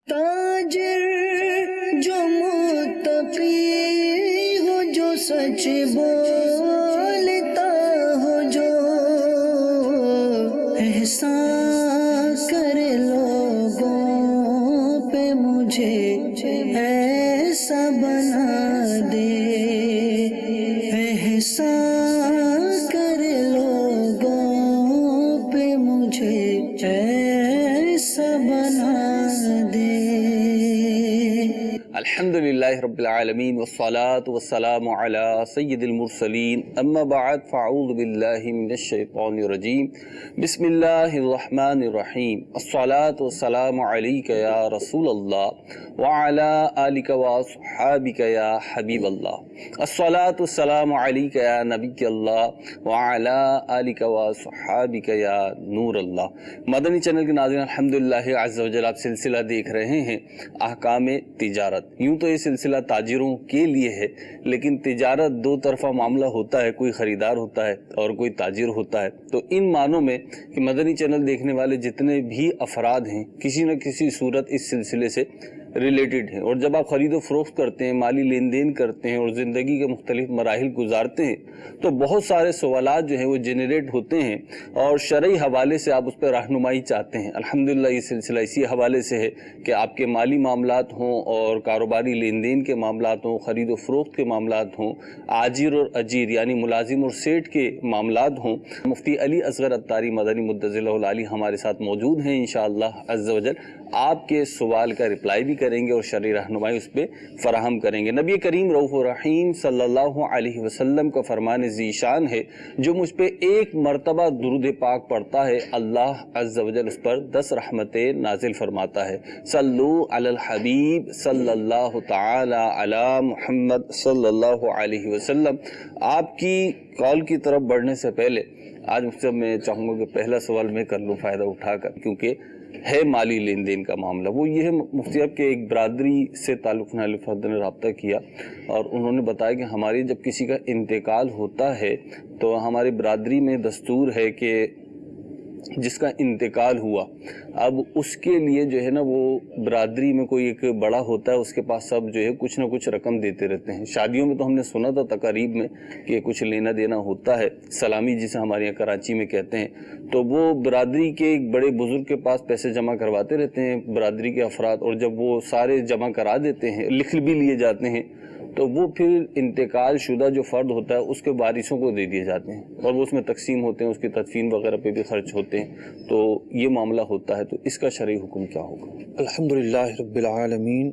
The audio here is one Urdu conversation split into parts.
تاجر جو متقی ہو، جو سچ بولتا ہو، جو احسان کرے لوگوں پہ، مجھے ایسا بنا دے، احسان کرے لوگوں پہ، مجھے ایسا بنا دے۔ الحمدللہ رب العالمین والصلاة والسلام علی سید المرسلین، اما بعد فاعوذ باللہ من الشیطان الرجیم، بسم اللہ الرحمن الرحیم، الصلاة والسلام علیک یا رسول اللہ وعلی آلک واصحابک یا حبیب اللہ، الصلاة والسلام علیک یا نبی اللہ وعلی آلک واصحابک یا نور اللہ۔ مدنی چینل کے ناظرین، الحمدللہ عز و جل آپ سلسلہ دیکھ رہے ہیں احکام تجارت۔ یوں تو یہ سلسلہ تاجروں کے لیے ہے، لیکن تجارت دو طرفہ معاملہ ہوتا ہے، کوئی خریدار ہوتا ہے اور کوئی تاجر ہوتا ہے۔ تو ان معنوں میں کہ مدنی چینل دیکھنے والے جتنے بھی افراد ہیں کسی نہ کسی صورت اس سلسلے سے ریلیٹڈ ہیں، اور جب آپ خرید و فروخت کرتے ہیں، مالی لین دین کرتے ہیں اور زندگی کے مختلف مراحل گزارتے ہیں، تو بہت سارے سوالات جو ہیں وہ جنریٹ ہوتے ہیں، اور شرعی حوالے سے آپ اس پہ رہنمائی چاہتے ہیں۔ الحمدللہ یہ سلسلہ اسی حوالے سے ہے کہ آپ کے مالی معاملات ہوں اور کاروباری لین دین کے معاملات ہوں، خرید و فروخت کے معاملات ہوں، آجر اور اجیر یعنی ملازم اور سیٹ کے معاملات ہوں، مفتی علی اصغر عطاری مدنی مدظلہ العالی ہمارے ساتھ موجود ہیں انشاءاللہ عز و جل۔ آپ کے سوال کا رپلائی بھی کریں گے اور شرعی رہنمائی اس پہ فراہم کریں گے۔ نبی کریم رؤوف الرحیم صلی اللہ علیہ وسلم کا فرمان ذیشان ہے، جو مجھ پہ ایک مرتبہ درود پاک پڑھتا ہے، اللہ عز و جل اس پر 10 رحمتیں نازل فرماتا ہے۔ صلو علی الحبیب صلی اللہ تعالی علی محمد صلی اللہ علیہ وسلم۔ آپ کی کال کی طرف بڑھنے سے پہلے آج مجھ سے میں چاہوں گا کہ پہلا سوال میں کر لوں فائدہ اٹھا کر، کیونکہ ہے مالی لین دین کا معاملہ۔ وہ یہ ہے مفتی صاحب کہ ایک برادری سے تعلق نال فرد نے رابطہ کیا اور انہوں نے بتایا کہ ہماری جب کسی کا انتقال ہوتا ہے تو ہماری برادری میں دستور ہے کہ جس کا انتقال ہوا اب اس کے لیے جو ہے نا وہ برادری میں کوئی ایک بڑا ہوتا ہے، اس کے پاس سب جو ہے کچھ نہ کچھ رقم دیتے رہتے ہیں۔ شادیوں میں تو ہم نے سنا تھا تقاریب میں کہ کچھ لینا دینا ہوتا ہے، سلامی جسے ہمارے یہاں کراچی میں کہتے ہیں، تو وہ برادری کے ایک بڑے بزرگ کے پاس پیسے جمع کرواتے رہتے ہیں برادری کے افراد، اور جب وہ سارے جمع کرا دیتے ہیں، لکھ بھی لیے جاتے ہیں، تو وہ پھر انتقال شدہ جو فرد ہوتا ہے اس کے وارثوں کو دے دیے جاتے ہیں، اور وہ اس میں تقسیم ہوتے ہیں، اس کی تدفین وغیرہ پہ بھی خرچ ہوتے ہیں۔ تو یہ معاملہ ہوتا ہے، تو اس کا شرعی حکم کیا ہوگا؟ الحمدللہ رب العالمین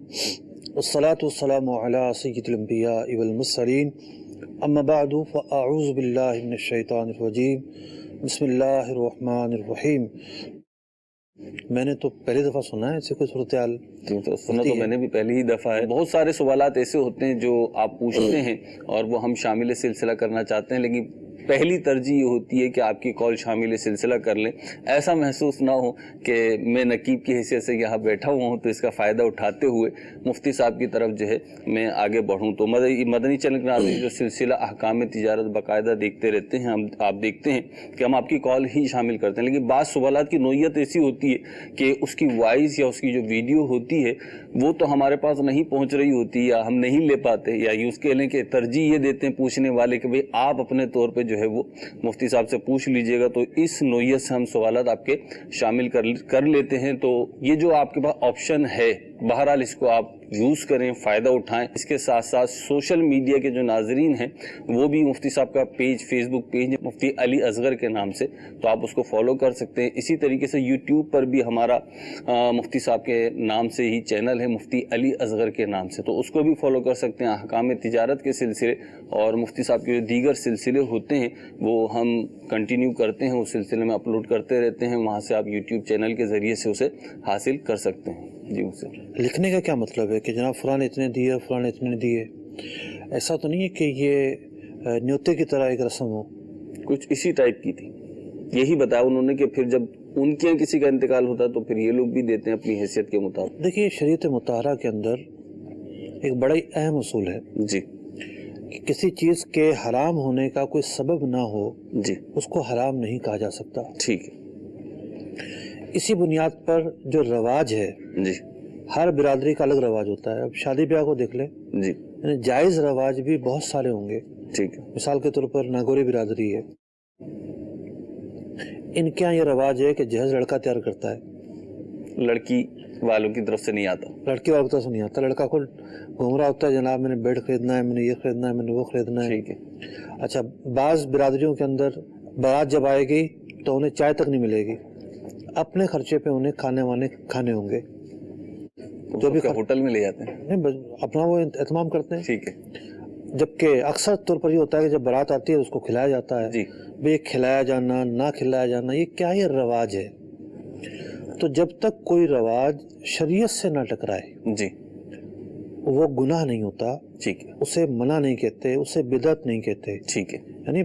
والصلاة والسلام علی سید الانبیاء والمرسلین، اما بعد فاعوذ باللہ من الشیطان الرجیم، بسم اللہ الرحمن الرحیم۔ میں نے تو پہلی دفعہ سنا ہے ایسے کوئی صورتحال؟ سنا تو میں نے بھی پہلی ہی دفعہ ہے۔ بہت سارے سوالات ایسے ہوتے ہیں جو آپ پوچھتے ہیں اور وہ ہم شامل سلسلہ کرنا چاہتے ہیں، لیکن پہلی ترجیح یہ ہوتی ہے کہ آپ کی کال شامل سلسلہ کر لیں، ایسا محسوس نہ ہو کہ میں نقیب کی حیثیت سے یہاں بیٹھا ہوا ہوں تو اس کا فائدہ اٹھاتے ہوئے مفتی صاحب کی طرف جو ہے میں آگے بڑھوں۔ تو مدنی چینل کے ناظرین جو سلسلہ احکام تجارت باقاعدہ دیکھتے رہتے ہیں، آپ دیکھتے ہیں کہ ہم آپ کی کال ہی شامل کرتے ہیں، لیکن بعض سوالات کی نوعیت ایسی ہوتی ہے کہ اس کی وائس یا اس کی جو ویڈیو ہوتی ہے وہ تو ہمارے پاس نہیں پہنچ رہی ہوتی، یا ہم نہیں لے پاتے، یا یوں کہہ لیں کہ ترجیح یہ دیتے ہیں پوچھنے والے کہ بھئی آپ اپنے طور پہ جو ہے وہ مفتی صاحب سے پوچھ لیجئے گا، تو اس نوعیت سے ہم سوالات آپ کے شامل کر لیتے ہیں۔ تو یہ جو آپ کے پاس آپشن ہے، بہرحال اس کو آپ یوز کریں، فائدہ اٹھائیں۔ اس کے ساتھ ساتھ سوشل میڈیا کے جو ناظرین ہیں وہ بھی مفتی صاحب کا پیج، فیس بک پیج مفتی علی اصغر کے نام سے، تو آپ اس کو فالو کر سکتے ہیں۔ اسی طریقے سے یوٹیوب پر بھی ہمارا مفتی صاحب کے نام سے ہی چینل ہے، مفتی علی اصغر کے نام سے، تو اس کو بھی فالو کر سکتے ہیں۔ احکام تجارت کے سلسلے اور مفتی صاحب کے جو دیگر سلسلے ہوتے ہیں وہ ہم کنٹینیو کرتے ہیں، اس سلسلے میں اپلوڈ کرتے رہتے ہیں، وہاں سے آپ یوٹیوب چینل کے ذریعے سے اسے حاصل کر سکتے ہیں۔ جی اسے لکھنے کا کیا مطلب ہے کہ جناب فلاں نے اتنے دیے، فلاں نے اتنے دیے؟ ایسا تو نہیں ہے کہ یہ نیوتے کی طرح ایک رسم ہو؟ کچھ اسی ٹائپ کی تھی، یہی بتایا انہوں نے کہ پھر جب ان کے یہاں کسی کا انتقال ہوتا ہے تو پھر یہ لوگ بھی دیتے ہیں اپنی حیثیت کے مطابق۔ دیکھیے شریعت مطہرہ کے اندر ایک بڑا ہی اہم اصول ہے جی کہ کسی چیز کے حرام ہونے کا کوئی سبب نہ ہو جی اس کو حرام نہیں کہا جا سکتا۔ ٹھیک ہے، اسی بنیاد پر جو رواج ہے جی ہر برادری کا الگ رواج ہوتا ہے. اب شادی بیاہ کو دیکھ لیں جی یعنی جائز رواج بھی بہت سارے ہوں گے. ٹھیک ہے. مثال کے طور پر ناگوری برادری ہے, ان کے یہاں یہ رواج ہے کہ جہیز لڑکا تیار کرتا ہے, لڑکی والوں کی طرف سے نہیں آتا, لڑکی والوں کی طرف سے نہیں آتا. لڑکا کو گھوم رہا ہوتا ہے, جناب میں نے بیڈ خریدنا ہے, میں نے یہ خریدنا ہے, میں نے وہ خریدنا ہے. ٹھیک ہے. اچھا, بعض برادریوں کے اندر بارات جب آئے گی تو انہیں چائے تک نہیں ملے گی, اپنے خرچے پہ انہیں کھانے ہوں گے, جو بھی ہوٹل میں لے جاتے ہیں, اپنا وہ اہتمام کرتے ہیں. ٹھیک ہے. جبکہ اکثر طور پر یہ ہوتا ہے کہ جب بارات آتی ہے اس کو کھلایا جاتا ہے. جی بھئی کھلایا جانا نہ کھلایا جانا یہ کیا یہ رواج ہے. تو جب تک کوئی رواج شریعت سے نہ ٹکرائے جی وہ گناہ نہیں ہوتا. ٹھیک ہے. اسے منع نہیں کہتے, اسے بدعت نہیں کہتے. ٹھیک ہے. یعنی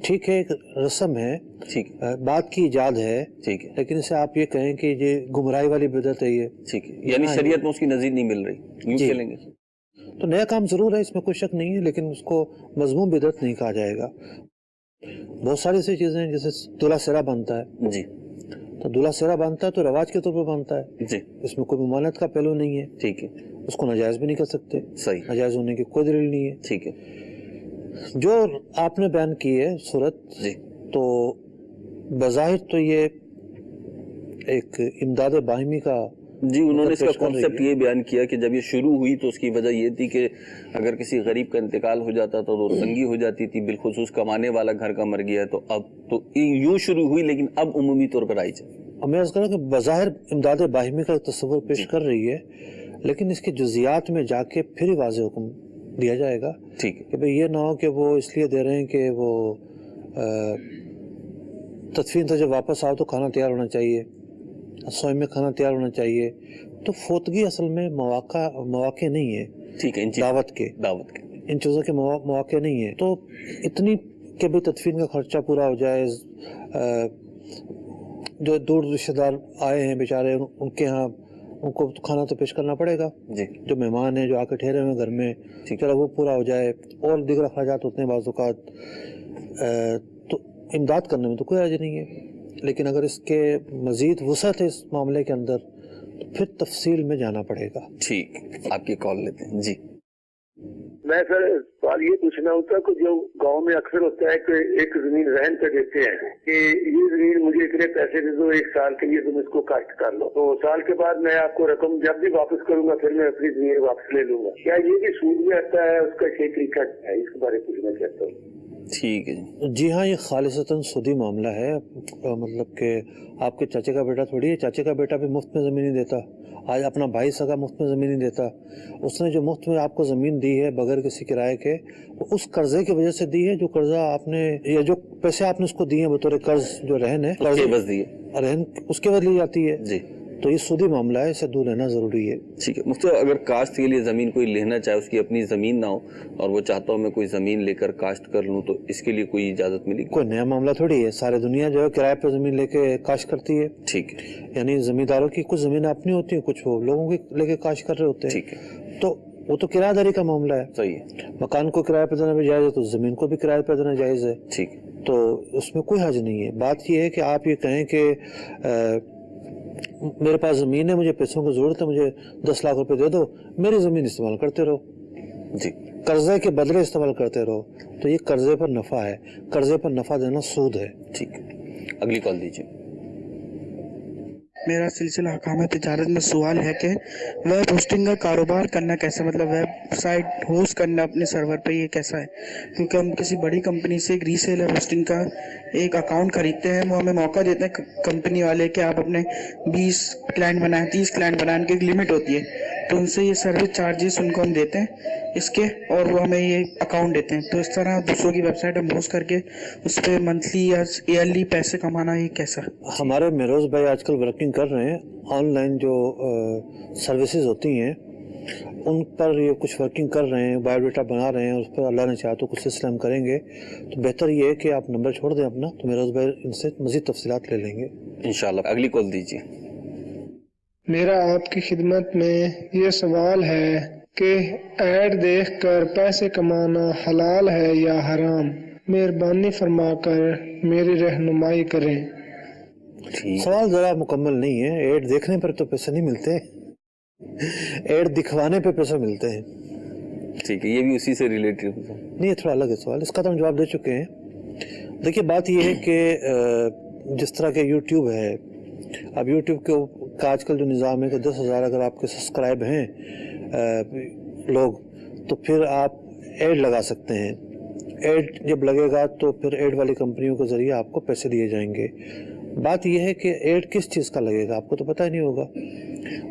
ٹھیک ہے ایک رسم ہے, ٹھیک ہے, بات کی ایجاد ہے, ٹھیک ہے, لیکن اسے آپ یہ کہیں کہ یہ گمراہی والی بدعت ہے یہ. ٹھیک ہے, یعنی شریعت میں اس کی نظیر نہیں مل رہی, یوں چلیں گے. تو نیا کام ضرور ہے, اس میں کوئی شک نہیں ہے, لیکن اس کو مذموم بدعت نہیں کہا جائے گا. بہت ساری ایسی چیزیں ہیں جیسے دلہا سیرا بنتا ہے. جی تو دلہا سیرا بنتا ہے تو رواج کے طور پر بنتا ہے. جی اس میں کوئی ممانعت کا پہلو نہیں ہے. ٹھیک ہے. اس کو ناجائز بھی نہیں کر سکتے. صحیح. ناجائز ہونے کی کوئی دلیل نہیں ہے. ٹھیک ہے. جو آپ نے بیان کی ہے صورت, جی تو بظاہر تو یہ ایک امداد باہمی کا, جی انہوں نے اس کا کانسیپٹ یہ بیان کیا کہ جب یہ شروع ہوئی تو اس کی وجہ یہ تھی کہ اگر کسی غریب کا انتقال ہو جاتا تو تنگی ہو جاتی تھی, بالخصوص کمانے والا گھر کا مر گیا, تو اب تو یوں شروع ہوئی لیکن اب عمومی طور پر آئی جائے. اور میں عرض کروں کہ بظاہر امداد باہمی کا تصور پیش کر رہی ہے, لیکن اس کے جزیات میں جا کے پھر ہی واضح حکم دیا جائے گا. ٹھیک ہے. کہ بھئی یہ نہ ہو کہ وہ اس لیے دے رہے ہیں کہ وہ تدفین سے جب واپس آؤ تو کھانا تیار ہونا چاہیے, سوئے میں کھانا تیار ہونا چاہیے. تو فوتگی اصل میں مواقع نہیں ہے. ٹھیک ہے. دعوت کے ان چیزوں کے مواقع نہیں ہے. تو اتنی کہ بھئی تدفین کا خرچہ پورا ہو جائے, جو دور رشتہ دار آئے ہیں بیچارے ان کے ہاں ان کو کھانا تو پیش کرنا پڑے گا. جی. جو مہمان ہیں جو آ کے ٹھہرے ہوئے گھر میں, چلو وہ پورا ہو جائے. اور دیگر اخراجات ہوتے ہیں بعض اوقات, تو امداد کرنے میں تو کوئی حرج نہیں ہے. لیکن اگر اس کے مزید وسعت ہے اس معاملے کے اندر تو پھر تفصیل میں جانا پڑے گا. ٹھیک, آپ کی کال لیتے ہیں. جی میں سر سوال یہ پوچھنا ہوتا ہے کہ جو گاؤں میں اکثر ہوتا ہے کہ ایک زمین رہن پہ دیتے ہیں کہ یہ زمین مجھے اتنے پیسے دے دو, 1 سال کے لیے تم اس کو کاشت کر لو, تو سال کے بعد میں آپ کو رقم جب بھی واپس کروں گا پھر میں اپنی زمین واپس لے لوں گا. کیا یہ بھی سود میں آتا ہے, اس کا صحیح طریقہ ہے, اس کے بارے میں پوچھنا چاہتا ہوں. ٹھیک ہے. جی ہاں, یہ خالصتاً سودی معاملہ ہے. مطلب کہ آپ کے چاچے کا بیٹا تھوڑی ہے, چاچے کا بیٹا بھی مفت میں زمین نہیں دیتا. آج اپنا بھائی سگا مفت میں زمین نہیں دیتا. اس نے جو مفت میں آپ کو زمین دی ہے بغیر کسی کرائے کے, وہ اس قرضے کی وجہ سے دی ہے, جو قرضہ آپ نے یا جو پیسے آپ نے اس کو دیے ہیں بطور قرض, جو رہن ہے رہن اس کے بعد لی جاتی ہے. جی. تو یہ سودی معاملہ ہے, اسے دور رہنا ضروری ہے. ٹھیک ہے. مفتی اگر کاشت کے لیے زمین کوئی لینا چاہے, اس کی اپنی زمین نہ ہو اور وہ چاہتا ہوں میں کوئی زمین لے کر کاشت کر لوں, تو اس کے لیے کوئی اجازت ملے گی؟ کوئی نیا معاملہ تھوڑی ہے, سارے دنیا جو ہے کرائے پہ زمین لے کے کاشت کرتی ہے. ٹھیک ہے. یعنی زمینداروں کی کچھ زمینیں اپنی ہوتی ہیں, کچھ وہ لوگوں کی لے کے کاشت کر رہے ہوتے ہیں. ٹھیک ہے. تو وہ تو کرایہ داری کا معاملہ ہے. صحیح ہے. مکان کو کرایہ پہ دینا بھی جائز ہے تو زمین کو بھی کرایہ پہ دینا جائز ہے. ٹھیک. تو اس میں کوئی حرج نہیں ہے. بات یہ ہے کہ آپ یہ کہیں کہ میرے پاس زمین ہے, مجھے پیسوں کی ضرورت ہے, مجھے 10 لاکھ روپے دے دو, میری زمین استعمال کرتے رہو. جی. قرضے کے بدلے استعمال کرتے رہو, تو یہ قرضے پر نفع ہے. قرضے پر نفع دینا سود ہے. ٹھیک. اگلی کال دیجیے. میرا سلسلہ احکام تجارت میں سوال ہے کہ ویب ہوسٹنگ کا کاروبار کرنا کیسے, مطلب ویب سائٹ ہوسٹ کرنا اپنے سرور پہ, یہ کیسا ہے؟ کیونکہ ہم کسی بڑی کمپنی سے ایک ری سیلر ہوسٹنگ کا ایک اکاؤنٹ خریدتے ہیں, وہ ہمیں موقع دیتے ہیں کمپنی والے کہ آپ اپنے 20 کلائنٹ بنائیں, 30 کلائنٹ بنائیں, کی ایک لمٹ ہوتی ہے, تو ان سے یہ سروس چارجز ان کو ہم دیتے ہیں اس کے, اور وہ ہمیں یہ اکاؤنٹ دیتے ہیں. تو اس طرح دوسروں کی ویب سائٹ ہم ہوسٹ کر کے اس پہ منتھلی یا ایئرلی پیسے کمانا, یہ کیسا؟ ہمارے میروز بھائی آج کل ورکنگ کر رہے ہیں, آن لائن جو سروسز ہوتی ہیں ان پر یہ کچھ ورکنگ کر رہے ہیں, بایو ڈیٹا بنا رہے ہیں, اس پر اللہ نے چاہا تو کچھ سلسلہ ہم کریں گے. تو بہتر یہ ہے کہ آپ نمبر چھوڑ دیں اپنا, تو میروز بھائی ان سے مزید تفصیلات لے لیں گے انشاءاللہ. اگلی کال دیجیے. میرا آپ کی خدمت میں یہ سوال ہے کہ ایڈ دیکھ کر پیسے کمانا حلال ہے یا حرام؟ مہربانی فرما کر میری رہنمائی کریں. سوال ذرا مکمل نہیں ہے. ایڈ دیکھنے پر تو پیسے نہیں ملتے, ایڈ دکھوانے پہ پیسے ملتے ہیں. ٹھیک ہے, یہ بھی اسی سے ریلیٹڈ ہوتا ہے. نہیں, یہ تھوڑا الگ ہے سوال, اس کا تو ہم جواب دے چکے ہیں. دیکھیے بات یہ ہے کہ جس طرح کے یوٹیوب ہے, اب یوٹیوب کا آج کل جو نظام ہے کہ 10,000 اگر آپ کے سبسکرائب ہیں لوگ, تو پھر آپ ایڈ لگا سکتے ہیں. ایڈ جب لگے گا تو پھر ایڈ والی کمپنیوں کے ذریعے آپ کو پیسے دیے جائیں گے. بات یہ ہے کہ ایڈ کس چیز کا لگے گا آپ کو تو پتہ ہی نہیں ہوگا.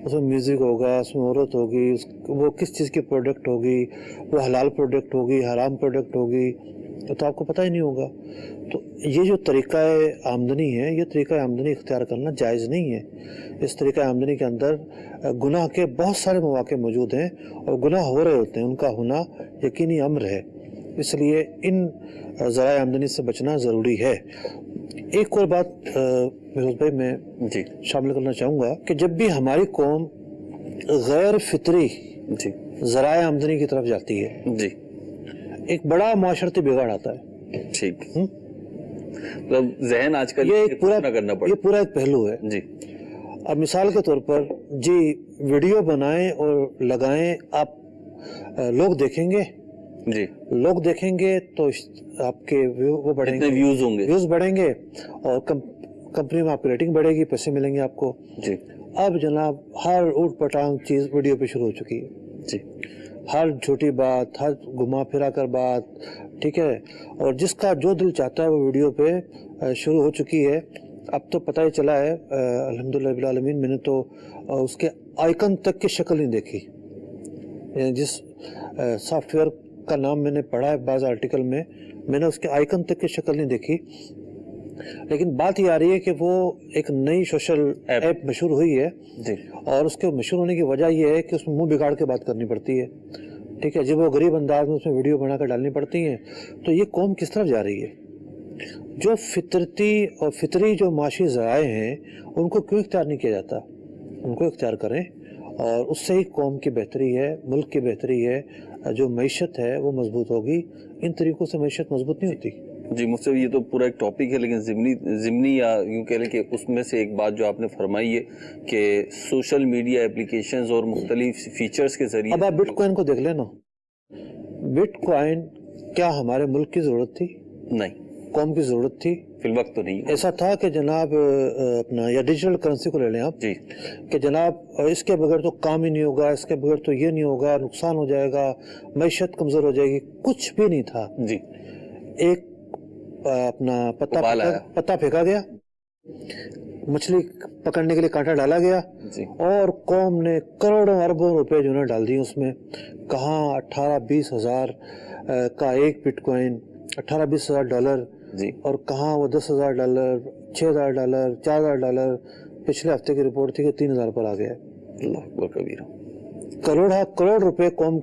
اس میں میوزک ہوگا, اس میں عورت ہوگی, وہ کس چیز کی پروڈکٹ ہوگی, وہ حلال پروڈکٹ ہوگی, حرام پروڈکٹ ہوگی, تو آپ کو پتہ ہی نہیں ہوگا. تو یہ جو طریقہ آمدنی ہے, یہ طریقہ آمدنی اختیار کرنا جائز نہیں ہے. اس طریقہ آمدنی کے اندر گناہ کے بہت سارے مواقع موجود ہیں, اور گناہ ہو رہے ہوتے ہیں, ان کا ہونا یقینی امر ہے. اس لیے ان ذرائع آمدنی سے بچنا ضروری ہے. ایک اور بات فیروز بھائی میں شامل کرنا چاہوں گا کہ جب بھی ہماری قوم غیر فطری ذرائع آمدنی کی طرف جاتی ہے, ایک بڑا معاشرتی بگاڑ آتا ہے. ٹھیک, مطلب ذہن آج کل یہ پورا ایک پہلو ہے. جی, اب مثال کے طور پر جی ویڈیو بنائیں اور لگائیں, آپ لوگ دیکھیں گے, جی لوگ دیکھیں گے تو آپ کے وہ بڑھیں گے, ویوز بڑھیں گے, اور کمپنی میں آپ کی ریٹنگ بڑھے گی, پیسے ملیں گے آپ کو. جی, اب جناب ہر اوٹ پٹانگ چیز ویڈیو پہ شروع ہو چکی ہے. جی, ہر جھوٹی بات, ہر گھما پھرا کر بات, ٹھیک ہے, اور جس کا جو دل چاہتا ہے وہ ویڈیو پہ شروع ہو چکی ہے. اب تو پتہ ہی چلا ہے الحمدللہ رب العالمین, میں نے تو اس کے آئیکن تک کی شکل نہیں دیکھی. جس سافٹ ویئر کا نام میں نے پڑھا ہے بعض آرٹیکل میں نے اس کے آئیکن تک کی شکل نہیں دیکھی. لیکن بات یہ آ رہی ہے کہ وہ ایک نئی سوشل ایپ مشہور ہوئی ہے, اور اس کے مشہور ہونے کی وجہ یہ ہے کہ اس میں منہ بگاڑ کے بات کرنی پڑتی ہے. ٹھیک ہے, جب وہ غریب انداز میں اس میں ویڈیو بنا کر ڈالنی پڑتی ہیں, تو یہ قوم کس طرف جا رہی ہے؟ جو فطرتی اور فطری جو معاشی ذرائع ہیں ان کو کیوں اختیار نہیں کیا جاتا؟ ان کو اختیار کریں, اور اس سے ہی قوم کی بہتری ہے, ملک کی بہتری ہے, جو معیشت ہے وہ مضبوط ہوگی. ان طریقوں سے معیشت مضبوط نہیں ہوتی. جی مفتی, یہ تو پورا ایک ٹاپک ہے, لیکن ضمنی یا یوں کہہ لیں کہ اس میں سے ایک بات جو آپ نے فرمائی ہے کہ سوشل میڈیا اپلیکیشنز اور مختلف فیچرز کے ذریعے. اب آپ بٹ کوائن کو دیکھ لینا. بٹ کوائن کیا ہمارے ملک کی ضرورت تھی؟ نہیں. قوم کی ضرورت تھی؟ فی الوقت تو نہیں. ایسا تھا کہ جناب اپنا یا ڈیجیٹل کرنسی کو لے لیں آپ, جی, کہ جناب اس کے بغیر تو کام ہی نہیں ہوگا, اس کے بغیر تو یہ نہیں ہوگا, نقصان ہو جائے گا, معیشت کمزور ہو جائے گی. کچھ بھی نہیں تھا. جی, ایک اپنا پتا پھینکا گیا, مچھلی پکڑنے کے لیے کانٹا ڈالا گیا, اور قوم نے کروڑوں اربوں روپے جو ہے ڈال دیے اس میں. کہاں 18-20 ہزار کا ایک بٹ کوائن, 18-20 ہزار ڈالر, اور کہاں وہ $10,000, $6,000, $4,000. پچھلے ہفتے کی رپورٹ تھی کہ 3,000 پر آ گیا. اللہ اکبر کبیرہ. کروڑ روپے قوم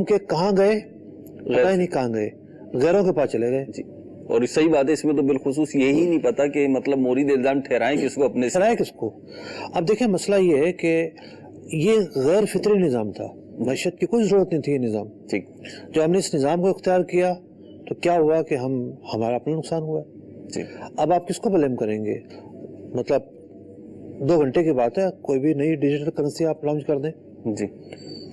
کے کہاں گئے پتہ ہی نہیں کہاں گئے, غیروں کے پاس چلے گئے. جی, اور صحیح بات ہے, اس میں تو بالخصوص یہی نہیں پتا کہ مطلب مورد الزام ٹھہرائیں کس کو, اپنے ٹھہرائیں کس کو. اب دیکھیں مسئلہ یہ ہے کہ یہ غیر فطری نظام تھا, معیشت کی کوئی ضرورت نہیں تھی یہ نظام. ٹھیک, جو ہم نے اس نظام کو اختیار کیا تو کیا ہوا کہ ہمارا اپنا نقصان ہوا ہے. اب آپ کس کو بلیم کریں گے؟ مطلب 2 گھنٹے کی بات ہے, کوئی بھی نئی ڈیجیٹل کرنسی آپ لانچ کر دیں. جی,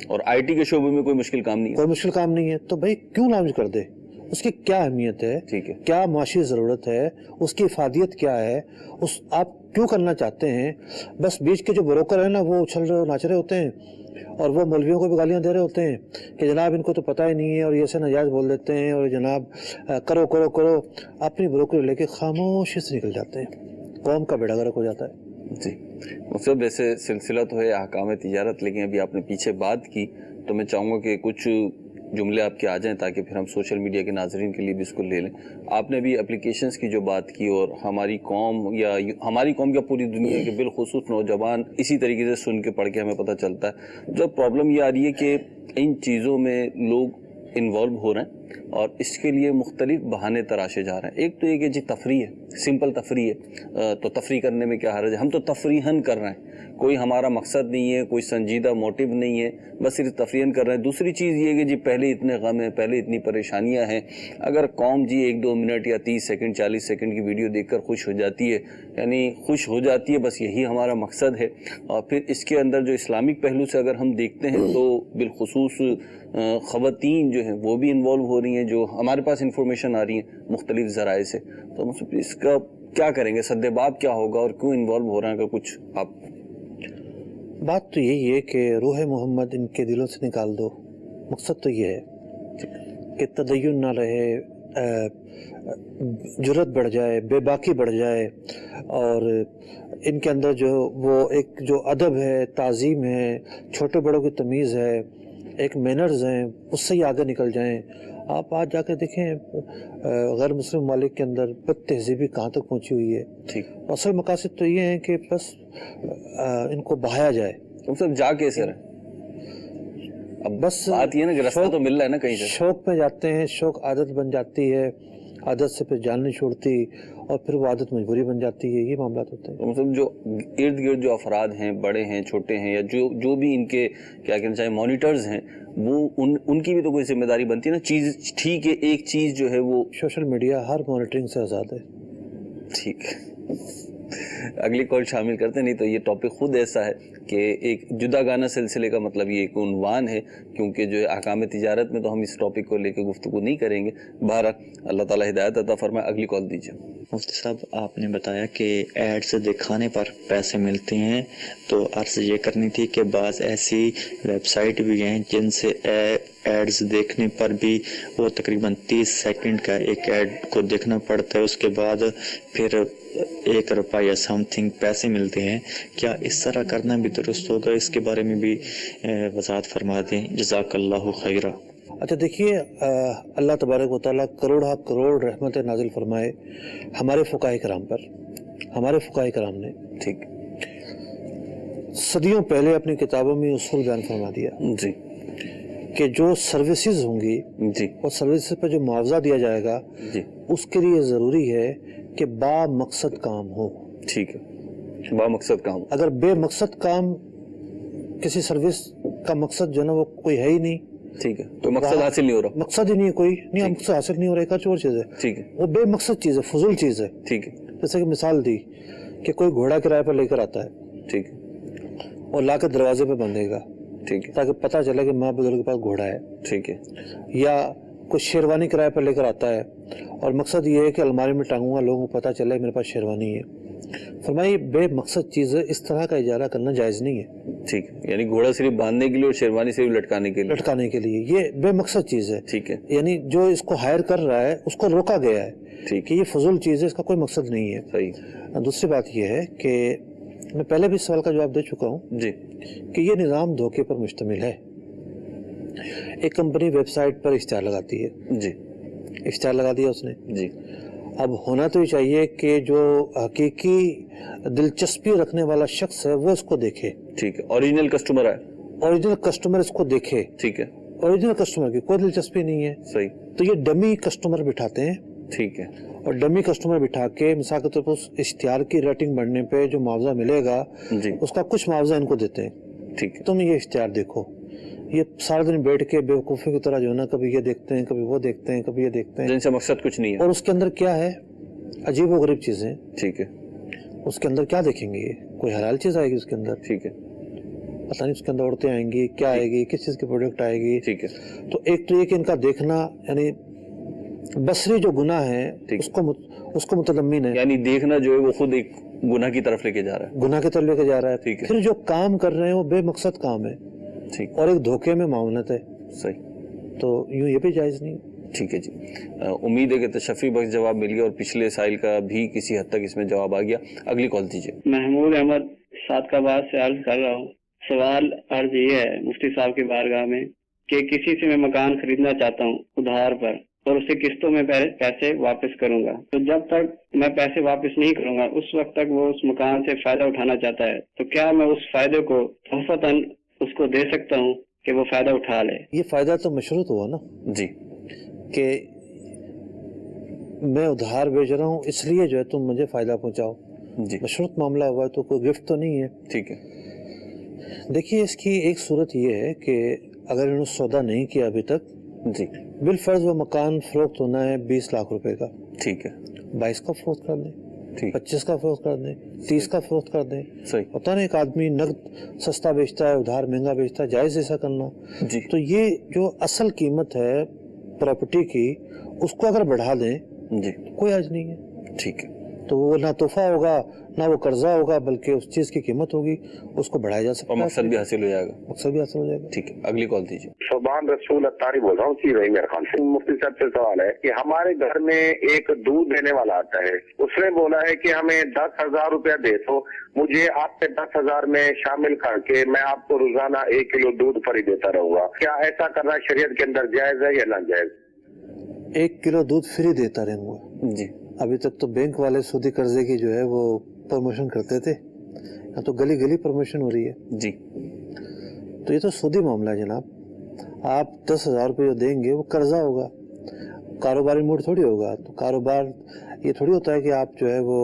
اور آئی ٹی کے شعبے میں کوئی مشکل کام نہیں ہے. کوئی مشکل کام نہیں ہے, تو بھائی کیوں لانچ کر دے؟ اس کی کیا اہمیت ہے, کیا معاشی ضرورت ہے, اس کی افادیت کیا ہے, آپ کیوں کرنا چاہتے ہیں؟ بس بیچ کے جو بروکر ہیں نا وہ اچھل رہے ناچ رہے ہوتے ہیں, اور وہ مولویوں کو بھی گالیاں دے رہے ہوتے ہیں کہ جناب ان کو تو پتہ ہی نہیں ہے, اور یہ سے ناجائز بول دیتے ہیں, اور جناب کرو کرو کرو, اپنی بروکری لے کے خاموشی سے نکل جاتے ہیں. قوم کا بیڑا غرق ہو جاتا ہے. جی مطلب ویسے سلسلہ تو ہے احکام تجارت, لیکن ابھی آپ نے پیچھے بات کی تو میں چاہوں گا کہ کچھ جملے آپ کے آ جائیں تاکہ پھر ہم سوشل میڈیا کے ناظرین کے لیے بھی اس کو لے لیں. آپ نے بھی اپلیکیشنز کی جو بات کی, اور ہماری قوم یا پوری دنیا کے بالخصوص نوجوان اسی طریقے سے سن کے پڑھ کے ہمیں پتہ چلتا ہے. جب پرابلم یہ آ رہی ہے کہ ان چیزوں میں لوگ انوالو ہو رہے ہیں اور اس کے لیے مختلف بہانے تراشے جا رہے ہیں. ایک تو یہ کہ جی تفریح ہے، سمپل تفریح ہے، تو تفریح کرنے میں کیا حرج ہے، ہم تو تفریحاً کر رہے ہیں، کوئی ہمارا مقصد نہیں ہے، کوئی سنجیدہ موٹیو نہیں ہے، بس صرف تفریحاً کر رہے ہیں. دوسری چیز یہ کہ جی پہلے اتنے غم ہیں، پہلے اتنی پریشانیاں ہیں، اگر قوم جی 1-2 منٹ یا 30 سیکنڈ 40 سیکنڈ کی ویڈیو دیکھ کر خوش ہو جاتی ہے، یعنی خوش ہو جاتی ہے، بس یہی ہمارا مقصد ہے. اور پھر اس کے اندر جو اسلامک پہلو سے اگر ہم دیکھتے ہیں تو بالخصوص خواتین جو ہیں وہ بھی انوالو ہو رہی ہیں، جو ہمارے پاس انفارمیشن آ رہی ہیں مختلف ذرائع سے. تو اس کا کیا کریں گے، سد باب کیا ہوگا اور کیوں انوالو ہو رہے ہیں؟ اگر کچھ آپ بات تو یہی ہے کہ روح محمد ان کے دلوں سے نکال دو. مقصد تو یہ ہے کہ تدین نہ رہے، جرت بڑھ جائے، بے باکی بڑھ جائے، اور ان کے اندر جو وہ ایک جو ادب ہے، تعظیم ہے، چھوٹے بڑوں کی تمیز ہے، ایک مینرز ہیں، اس سے ہی آگے نکل جائیں. آپ آج جا کے دیکھیں غیر مسلم ممالک کے اندر بد تہذیبی کہاں تک پہنچی ہوئی ہے. ٹھیک، اصل مقاصد تو یہ ہیں کہ بس ان کو بہایا جائے. تم سب جا کیسے رہے؟ اب بس بات یہ نا کہ رستہ تو مل رہا ہے نا کہیں سے. شوق میں جاتے ہیں، شوق عادت بن جاتی ہے، عادت سے پھر جان نہیں چھوڑتی، اور پھر وہ عادت مجبوری بن جاتی ہے. یہ معاملات ہوتے ہیں. مطلب جو ارد گرد جو افراد ہیں، بڑے ہیں، چھوٹے ہیں، یا جو بھی ان کے کیا کہنا چاہے مانیٹرز ہیں، وہ ان کی بھی تو کوئی ذمہ داری بنتی ہے نا. چیز ٹھیک ہے، ایک چیز جو ہے وہ سوشل میڈیا ہر مانیٹرنگ سے آزاد ہے. ٹھیک ہے، اگلی کال شامل کرتے. نہیں تو یہ ٹاپک خود ایسا ہے کہ ایک جدا گانا سلسلے کا مطلب یہ ایک عنوان ہے، کیونکہ جو ہے احکام تجارت میں تو ہم اس ٹاپک کو لے کے گفتگو نہیں کریں گے. بہرحال اللہ تعالیٰ ہدایت عطا فرمائے. اگلی کال دیجیے. مفتی صاحب، آپ نے بتایا کہ ایڈز دکھانے پر پیسے ملتے ہیں، تو عرض یہ کرنی تھی کہ بعض ایسی ویب سائٹ بھی ہیں جن سے ایڈز دیکھنے پر بھی وہ تقریباً 30 سیکنڈ کا ایک ایڈ کو دیکھنا پڑتا ہے، اس کے بعد پھر 1 روپیہ یا سم تھنگ پیسے ملتے ہیں. کیا اس طرح کرنا بھی درست ہوگا؟ اس کے بارے میں بھی وضاحت فرما دیں. جزاک اللہ خیرہ. اچھا دیکھیے، اللہ تبارک و تعالیٰ کروڑ رحمت نازل فرمائے ہمارے فقہائے کرام پر. ہمارے فقہائے کرام نے ٹھیک صدیوں پہلے اپنی کتابوں میں اصول بیان فرما دیا جی کہ جو سروسز ہوں گی جی اور سروسز پر جو معاوضہ دیا جائے گا جی اس کے لیے ضروری ہے کہ با مقصد کام ہو. ٹھیک ہے، با مقصد کام. اگر بے مقصد کام، کسی سروس کا مقصد جو ہے نا وہ کوئی ہے ہی نہیں، ٹھیک ہے، تو مقصد حاصل نہیں ہو رہا. مقصد ہی نہیں ہے کوئی، نہیں مقصد حاصل نہیں ہو رہا، ایک اور چیز ہے. ٹھیک ہے، وہ بے مقصد چیز ہے، فضول چیز ہے. ٹھیک ہے، جیسے کہ مثال دی کہ کوئی گھوڑا کرائے پر لے کر آتا ہے ٹھیک ہے، اور لا کے دروازے پہ بندھے گا ٹھیک ہے، تاکہ پتہ چلے کہ ماں بزرگ کے پاس گھوڑا ہے. ٹھیک ہے، یا کوئی شیروانی کرائے پر لے کر آتا ہے اور مقصد یہ ہے کہ الماری میں ٹانگوں گا، لوگوں کو پتہ چلے میرے پاس شیروانی ہے. فرمائی بے مقصد چیزیں اس طرح کا اجارہ کرنا جائز نہیں ہے. ٹھیک ہے، یعنی گھوڑا صرف باندھنے کے لیے اور شیروانی صرف لٹکانے کے لیے. یہ بے مقصد چیز ہے. ٹھیک ہے، یعنی جو اس کو ہائر کر رہا ہے اس کو روکا گیا ہے ٹھیک کہ یہ فضول چیز ہے، اس کا کوئی مقصد نہیں ہے. صحیح. دوسری بات یہ ہے کہ میں پہلے بھی اس سوال کا جواب دے چکا ہوں جی کہ یہ نظام دھوکے پر مشتمل ہے. ایک کمپنی ویب سائٹ پر اشتہار لگاتی ہے، جی اشتہار لگا دیا اس نے. جی اب ہونا تو یہ چاہیے کہ جو حقیقی دلچسپی رکھنے والا شخص ہے وہ اس کو دیکھے. ٹھیک ہے، اوریجنل کسٹمر ہے، اوریجنل کسٹمر اس کو دیکھے. ٹھیک ہے، اوریجنل کسٹمر کی کوئی دلچسپی نہیں ہے. صحیح. تو یہ ڈمی کسٹمر بٹھاتے ہیں. ٹھیک ہے، اور ڈمی کسٹمر بٹھا کے مثال کے طور پر اس اشتہار کی ریٹنگ بڑھنے پہ جو معاوضہ ملے گا جی اس کا کچھ معاوضہ ان کو دیتے ہیں. ٹھیک ہے، تم یہ اشتہار دیکھو. یہ سارے دن بیٹھ کے بیوقوفی کی طرح جو ہے نا کبھی یہ دیکھتے ہیں، کبھی وہ دیکھتے ہیں، کبھی یہ دیکھتے ہیں، جن سے مقصد کچھ نہیں ہے. اور اس کے اندر کیا ہے؟ عجیب و غریب چیزیں. ٹھیک ہے، اس کے اندر کیا دیکھیں گے؟ یہ کوئی حلال چیز آئے گی اس کے اندر؟ ٹھیک ہے، پتہ نہیں اس کے اندر عورتیں آئیں گی، کیا آئے گی، کس چیز کی پروڈکٹ آئے گی. ٹھیک ہے، تو ایک تو یہ کہ ان کا دیکھنا یعنی بصری جو گناہ ہے اس کو متضمن ہے، یعنی دیکھنا جو ہے وہ خود ایک گناہ کی طرف لے کے جا رہا ہے. گناہ کی طرف لے کے جا رہا ہے. ٹھیک ہے. پھر جو کام کر رہے ہیں وہ بے مقصد کام ہے. ٹھیک، اور ایک دھوکے میں معاونت ہے. صحیح. تو یوں یہ بھی جائز نہیں. ٹھیک ہے جی، امید ہے کہ تشفی بخش جواب مل گیا اور پچھلے سائل کا بھی کسی حد تک اس میں جواب آ گیا. اگلی کال دیجیے. محمود احمد صادقآباد سے عرض کر رہا ہوں. سوال عرض یہ ہے مفتی صاحب کی بارگاہ میں کہ کسی سے میں مکان خریدنا چاہتا ہوں ادھار پر اور اسے قسطوں میں پیسے واپس کروں گا، تو جب تک میں پیسے واپس نہیں کروں گا اس وقت تک وہ اس مکان سے فائدہ اٹھانا چاہتا ہے، تو کیا میں اس فائدے کو تحفتاً اس کو دے سکتا ہوں کہ وہ فائدہ اٹھا لے؟ یہ فائدہ تو مشروط ہوا نا جی، کہ میں ادھار بیچ رہا ہوں اس لیے جو ہے تم مجھے فائدہ پہنچاؤ. جی مشروط معاملہ ہوا ہے تو کوئی گفٹ تو نہیں ہے. ٹھیک ہے. دیکھیے اس کی ایک صورت یہ ہے کہ اگر انہوں نے سودا نہیں کیا ابھی تک، جی بالفرض وہ مکان فروخت ہونا ہے 20 لاکھ روپے کا، ٹھیک ہے، 22 کا فروخت کر دیں، ٹھیک 25 کا فروخت کر دیں، 30 کا فروخت کر دیں. صحیح. ہوتا نا ایک آدمی نقد سستا بیچتا ہے، ادھار مہنگا بیچتا ہے، جائز ایسا کرنا. جی تو یہ جو اصل قیمت ہے پراپرٹی کی اس کو اگر بڑھا دیں جی کوئی حرج نہیں ہے. ٹھیک ہے. تو وہ نہ تحفہ ہوگا نہ وہ قرضہ ہوگا، بلکہ اس چیز کی قیمت ہوگی، اس کو بڑھایا جا سکتا اور ہے، مقصد بھی حاصل ہو جائے گا. مقصد بھی حاصل ہو جائے گا. ٹھیک ہے، اگلی کال دیجیے. سبحان رسول اتاری بول رہا ہوں جی بھائی میرے خان سے. مفتی صاحب سے سوال ہے کہ ہمارے گھر میں ایک دودھ دینے والا آتا ہے، اس نے بولا ہے کہ ہمیں 10,000 روپیہ دے تو مجھے آپ کے 10,000 میں شامل کر کے میں آپ کو روزانہ 1 کلو دودھ فری دیتا رہوں گا. کیا ایسا کرنا شریعت کے اندر جائز ہے یا ناجائز؟ 1 کلو دودھ فری دیتا رہوں گا. جی ابھی تک تو بینک والے سودی قرضے کی جو ہے وہ پروموشن کرتے تھے، اب تو گلی گلی پروموشن ہو رہی ہے. جی تو یہ تو سودی معاملہ ہے جناب. آپ 10,000 روپے جو دیں گے وہ قرضہ ہوگا، کاروباری موڈ تھوڑی ہوگا. تو کاروبار یہ تھوڑی ہوتا ہے کہ آپ جو ہے وہ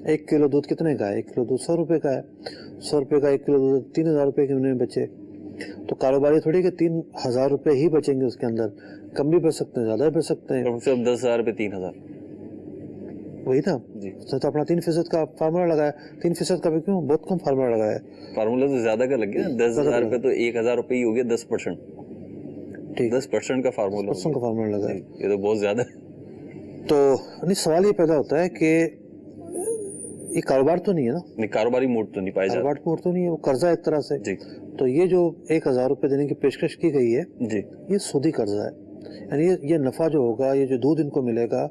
1 کلو دودھ کتنے کا ہے؟ 1 کلو دودھ 100 روپے کا ہے. 100 روپے کا 1 کلو دودھ 3,000 روپے کے انہیں بچے. تو کاروباری تھوڑی کہ 3,000 روپے ہی بچیں گے اس کے اندر، کم بھی بچ سکتے ہیں، زیادہ بھی بچ سکتے ہیں. صرف 10,000 روپے 3,000. وہی نا جی اس نے تو اپنا 3% کا فارمولا لگایا. 3% کا بھی کیوں، بہت کم فارمولا لگایا ہے. فارمولا تو زیادہ کا لگ گیا. 10,000 روپے تو 1,000 روپے ہی ہو گیا. 10%. ٹھیک، 10% کا فارمولا 10% کا فارمولا لگایا. یہ تو بہت زیادہ ہے. تو سوال یہ پیدا ہوتا ہے کہ یہ کاروبار تو نہیں ہے نا، نہیں کاروباری موڈ تو نہیں پایا جاتا. کاروبار موڈ تو نہیں ہے، وہ قرضہ ایک طرح سے. جی تو یہ جو 1,000 روپے دینے کی پیشکش کی گئی ہے جی یہ سودی قرضہ ہے. یعنی یہ نفع جو ہوگا، یہ جو دودھ ان کو ملے گا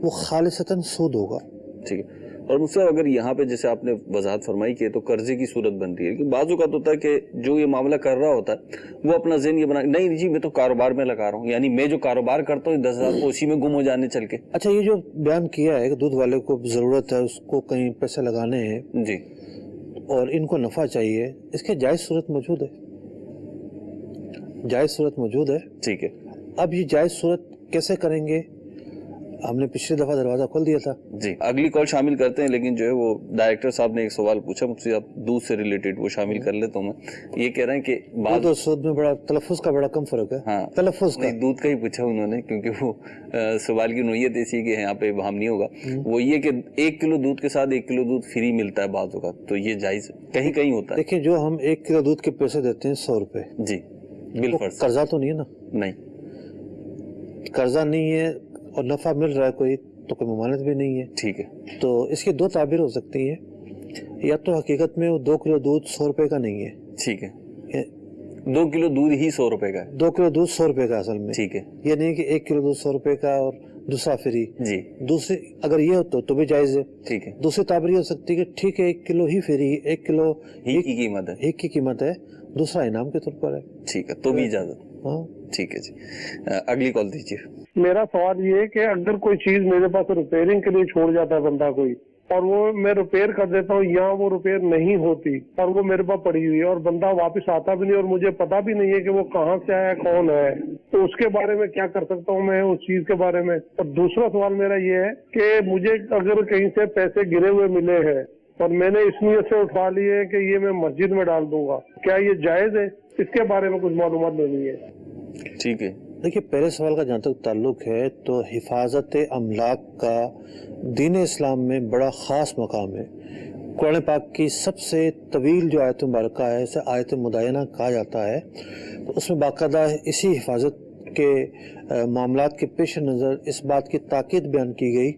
وہ خالصتاً سود ہوگا. ٹھیک ہے. اور مجھ سے اگر یہاں پہ جیسے آپ نے وضاحت فرمائی کہ تو قرضے کی صورت بن رہی ہے، کہ بعض اوقات ہوتا ہے کہ جو یہ معاملہ کر رہا ہوتا ہے وہ اپنا ذہن یہ بنا نہیں جی میں تو کاروبار میں لگا رہا ہوں، یعنی میں جو کاروبار کرتا ہوں 10,000 کو اسی میں گم ہو جانے چل کے. اچھا یہ جو بیان کیا ہے کہ دودھ والے کو ضرورت ہے، اس کو کہیں پیسے لگانے ہیں جی اور ان کو نفع چاہیے، اس کے جائز صورت موجود ہے. جائز صورت موجود ہے. ٹھیک ہے. اب یہ جائز صورت کیسے کریں گے؟ ہم نے پچھلی دفعہ دروازہ کھول دیا تھا. جی اگلی کال شامل کرتے ہیں، لیکن جو ہے وہ ڈائریکٹر صاحب نے ایک سوال پوچھا مجھ سے، آپ دودھ سے ریلیٹڈ وہ شامل کر لیتا ہوں. میں یہ کہہ رہے ہیں کہ دودھ اور سود میں بڑا تلفظ کا بڑا کم فرق ہے. ہاں تلفظ کا دودھ کا ہی پوچھا انہوں نے، کیونکہ وہ سوال کی نوعیت ایسی ہے کہ یہاں پہ ابہام نہیں ہوگا. وہ یہ کہ 1 کلو دودھ کے ساتھ 1 کلو دودھ فری ملتا ہے بعض اوقات، تو یہ جائز کہیں کہیں ہوتا ہے. دیکھیں جو ہم 1 کلو دودھ کے پیسے دیتے ہیں 100 روپے، جی بالفرض قرضہ تو نہیں ہے نا. نہیں قرضہ نہیں ہے اور نفع مل رہا ہے کوئی، تو کوئی ممانعت بھی نہیں ہے. ٹھیک ہے. تو اس کی 2 تعبیر ہو سکتی ہیں. یا تو حقیقت میں وہ 2 کلو دودھ 100 روپے کا نہیں ہے. ٹھیک ہے. 2 کلو دودھ ہی 100 روپے کا ہے. 2 کلو دودھ 100 روپے کا اصل میں. ٹھیک ہے. یہ نہیں کہ 1 کلو دودھ 100 روپے کا اور دوسرا فری. جی دوسری اگر یہ ہو تو بھی جائز ہے. ٹھیک ہے. دوسری تعبیر یہ ہو سکتی ہے کہ ٹھیک ہے 1 کلو ہی فری، 1 کلو ہی کی قیمت ہے، ایک کی قیمت ہے، دوسرا انعام کے طور پر ہے. ٹھیک ہے تو بھی اجازت. ہاں ٹھیک ہے جی. اگلی کال دیجیے. میرا سوال یہ ہے کہ اگر کوئی چیز میرے پاس ریپیئرنگ کے لیے چھوڑ جاتا ہے بندہ کوئی، اور وہ میں ریپیئر کر دیتا ہوں یا وہ ریپیئر نہیں ہوتی اور وہ میرے پاس پڑی ہوئی ہے اور بندہ واپس آتا بھی نہیں اور مجھے پتا بھی نہیں ہے کہ وہ کہاں سے آیا، کون ہے، تو اس کے بارے میں کیا کر سکتا ہوں میں اس چیز کے بارے میں؟ اور دوسرا سوال میرا یہ ہے کہ مجھے اگر کہیں سے پیسے گرے ہوئے ملے ہیں اور میں نے اس نیت سے اٹھا لیے کہ یہ میں مسجد میں ڈال دوں گا، کیا یہ جائز ہے؟ اس کے بارے میں کچھ معلومات لینی ہے. ٹھیک ہے. دیکھیے پہلے سوال کا جہاں تک تعلق ہے تو حفاظت املاک کا دین اسلام میں بڑا خاص مقام ہے. قرآن پاک کی سب سے طویل جو آیت مبارکہ ہے اسے آیت مدینہ کہا جاتا ہے. تو اس میں باقاعدہ اسی حفاظت کے معاملات کے پیش نظر اس بات کی تاکید بیان کی گئی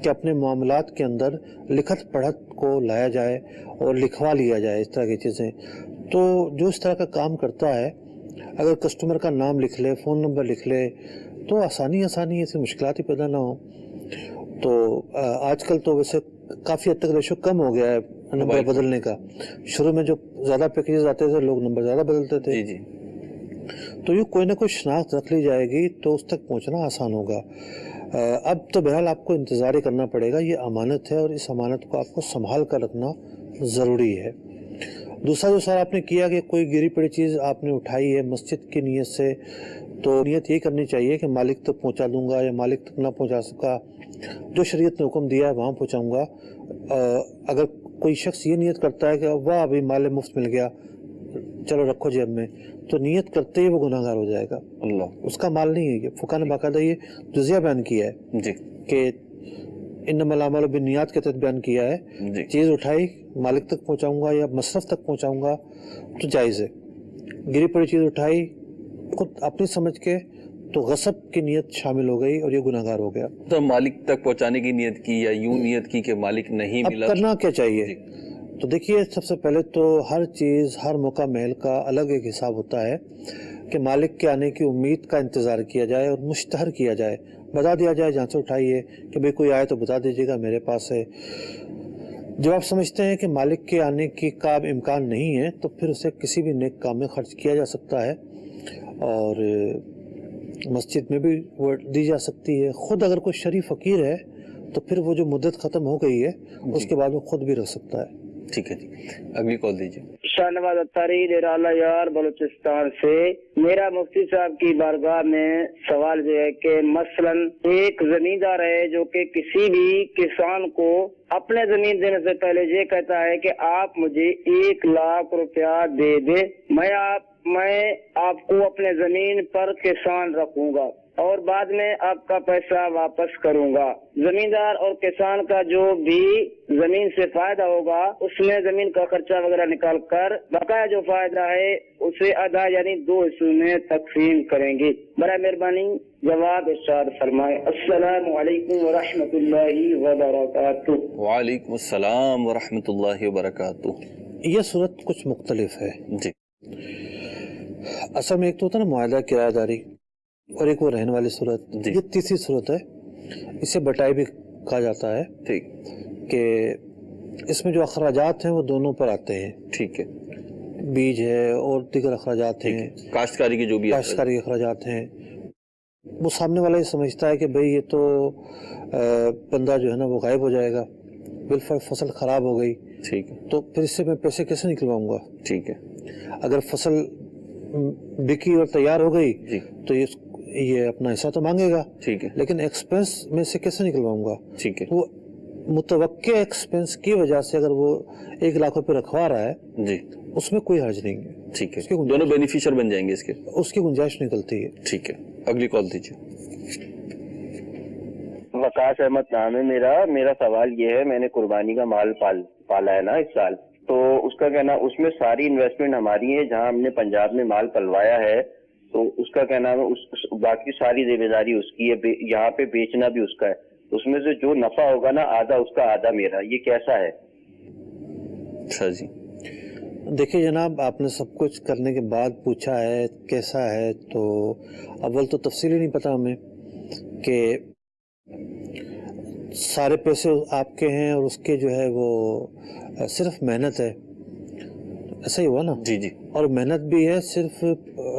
کہ اپنے معاملات کے اندر لکھت پڑھت کو لایا جائے اور لکھوا لیا جائے اس طرح کی چیزیں. تو جو اس طرح کا کام کرتا ہے اگر کسٹمر کا نام لکھ لے، فون نمبر لکھ لے تو آسانی ایسی مشکلات ہی پیدا نہ ہوں. تو آج کل تو ویسے کافی حد تک ریشو کم ہو گیا ہے نمبر بدلنے کا. شروع میں جو زیادہ پیکیجز آتے تھے لوگ نمبر زیادہ بدلتے تھے. جی تو یہ کوئی نہ کوئی شناخت رکھ لی جائے گی تو اس تک پہنچنا آسان ہوگا. اب تو بہرحال آپ کو انتظار ہی کرنا پڑے گا. یہ امانت ہے اور اس امانت کو آپ کو سنبھال کر رکھنا ضروری ہے. دوسرا جو سر آپ نے کیا کہ کوئی گری پڑی چیز آپ نے اٹھائی ہے مسجد کی نیت سے، تو نیت یہ کرنی چاہیے کہ مالک تک پہنچا دوں گا، یا مالک تک نہ پہنچا سکا جو شریعت نے حکم دیا ہے وہاں پہنچاؤں گا۔ اگر کوئی شخص یہ نیت کرتا ہے کہ واہ ابھی مال مفت مل گیا چلو رکھو جیب میں، تو نیت کرتے ہی وہ گناہ گار ہو جائے گا، اللہ اس کا مال نہیں ہے۔ یہ فقہ نے باقاعدہ یہ جزیہ بیان کیا ہے جی کہ انما الاعمال بالنیات کے تحت بیان کیا ہے جی۔ چیز اٹھائی مالک تک پہنچاؤں گا یا مصرف تک پہنچاؤں گا تو جائز ہے، گری پڑی چیز اٹھائی خود اپنی سمجھ کے تو غصب کی نیت شامل ہو گئی اور یہ گناہ گار ہو گیا۔ تو مالک تک پہنچانے کی نیت کی یا یوں نیت کی کہ مالک نہیں ملا، اب کرنا کیا چاہیے؟ تو دیکھیے سب سے پہلے تو ہر چیز ہر موقع محل کا الگ ایک حساب ہوتا ہے کہ مالک کے آنے کی امید کا انتظار کیا جائے اور مشتہر کیا جائے، بتا دیا جائے جہاں سے اٹھائیے کہ بھئی کوئی آئے تو بتا دیجیے گا میرے پاس ہے۔ جب آپ سمجھتے ہیں کہ مالک کے آنے کی کا امکان نہیں ہے تو پھر اسے کسی بھی نیک کام میں خرچ کیا جا سکتا ہے، اور مسجد میں بھی وہ دی جا سکتی ہے۔ خود اگر کوئی شریف فقیر ہے تو پھر وہ جو مدت ختم ہو گئی ہے اس کے بعد وہ خود بھی رکھ سکتا ہے۔ ٹھیک ہے جی، اگلی کال دیجیے۔ شاہ نواز اتاری ڈیرالہ یار بلوچستان سے، میرا مفتی صاحب کی بارگاہ میں سوال یہ ہے کہ مثلا ایک زمیندار ہے جو کہ کسی بھی کسان کو اپنے زمین دینے سے پہلے یہ کہتا ہے کہ آپ مجھے 1,00,000 روپیہ دے دے، میں آپ کو اپنے زمین پر کسان رکھوں گا اور بعد میں آپ کا پیسہ واپس کروں گا۔ زمیندار اور کسان کا جو بھی زمین سے فائدہ ہوگا اس میں زمین کا خرچہ وغیرہ نکال کر بقایا جو فائدہ ہے اسے آدھا یعنی 2 حصوں میں تقسیم کریں گے۔ برائے مہربانی جواب ارشاد فرمائے۔ السلام علیکم ورحمۃ اللہ وبرکاتہ۔ وعلیکم السلام ورحمۃ اللہ وبرکاتہ۔ یہ صورت کچھ مختلف ہے جی۔ اصل میں ایک تو ہوتا ہے نا معاہدہ کرایہ داری، اور ایک وہ رہنے والی صورت، یہ تیسری صورت ہے، اسے بٹائی بھی کہا جاتا ہے ٹھیک، کہ اس میں جو اخراجات ہیں وہ دونوں پر آتے ہیں، ٹھیک ہے، بیج ہے اور دیگر اخراجات ہیں، کاشتکاری کے جو بھی کاشتکاری کے اخراجات ہیں، وہ سامنے والا یہ سمجھتا ہے کہ بھئی یہ تو بندہ جو ہے نا وہ غائب ہو جائے گا، بالفرض فصل خراب ہو گئی، ٹھیک ہے، تو پھر اس سے میں پیسے کیسے نکلواؤں گا؟ ٹھیک ہے، اگر فصل بکی اور تیار ہو گئی تو یہ اپنا حصہ تو مانگے گا، ٹھیک ہے، لیکن ایکسپنس میں سے کیسے نکلواؤں گا؟ ٹھیک ہے، وہ متوقع ایکسپنس کی وجہ سے اگر وہ 1,00,000 روپے رکھوا رہا ہے جی اس میں کوئی حرج نہیں ہے، ٹھیک ہے، دونوں بینیفیشر بن جائیں گے اس کی گنجائش نکلتی ہے، ٹھیک ہے۔ اگلی کال دیجیے۔ وقاص احمد نام ہے میرا سوال یہ ہے، میں نے قربانی کا مال پالا ہے نا اس سال، تو اس کا کہنا اس میں ساری انویسٹمنٹ ہماری ہے، جہاں ہم نے پنجاب میں مال پلوایا ہے تو اس کا کہنا ہے باقی ساری ذمہ داری اس کی ہے، یہاں پہ بیچنا بھی اس کا ہے، اس میں سے جو نفع ہوگا نا آدھا اس کا آدھا میرا، یہ کیسا ہے؟ اچھا جی، دیکھیں جناب آپ نے سب کچھ کرنے کے بعد پوچھا ہے کیسا ہے، تو اول تو تفصیلی نہیں پتا ہمیں کہ سارے پیسے آپ کے ہیں اور اس کے جو ہے وہ صرف محنت ہے، ایسا ہی ہوا نا؟ جی جی، اور محنت بھی ہے صرف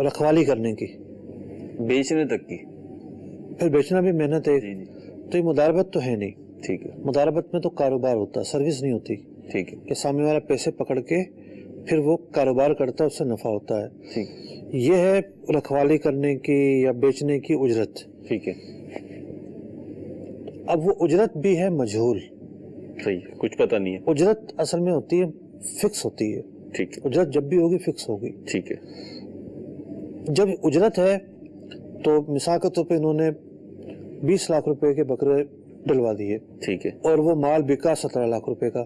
رکھوالی کرنے کی، بیچنے تک کی، پھر بیچنا بھی محنت ہے، جی جی، تو یہ مداربت تو ہے نہیں، ٹھیک ہے، مداربت میں تو کاروبار ہوتا ہے، سروس نہیں ہوتی، ٹھیک ہے، کہ سامنے والا پیسے پکڑ کے پھر وہ کاروبار کرتا ہے اس سے نفع ہوتا ہے، ٹھیک، یہ ہے رکھوالی کرنے کی یا بیچنے کی اجرت، ٹھیک ہے۔ اب وہ اجرت بھی ہے مجہول، صحیح، کچھ پتہ نہیں ہے، اجرت اصل میں ہوتی ہے فکس ہوتی ہے، ٹھیک ہے، اجرت جب بھی ہوگی فکس ہوگی، ٹھیک ہے، جب اجرت ہے تو مثال کے طور پہ انہوں نے 20,00,000 روپے کے بکرے ڈلوا دیے، ٹھیک ہے، اور وہ مال بکا 17,00,000 روپے کا،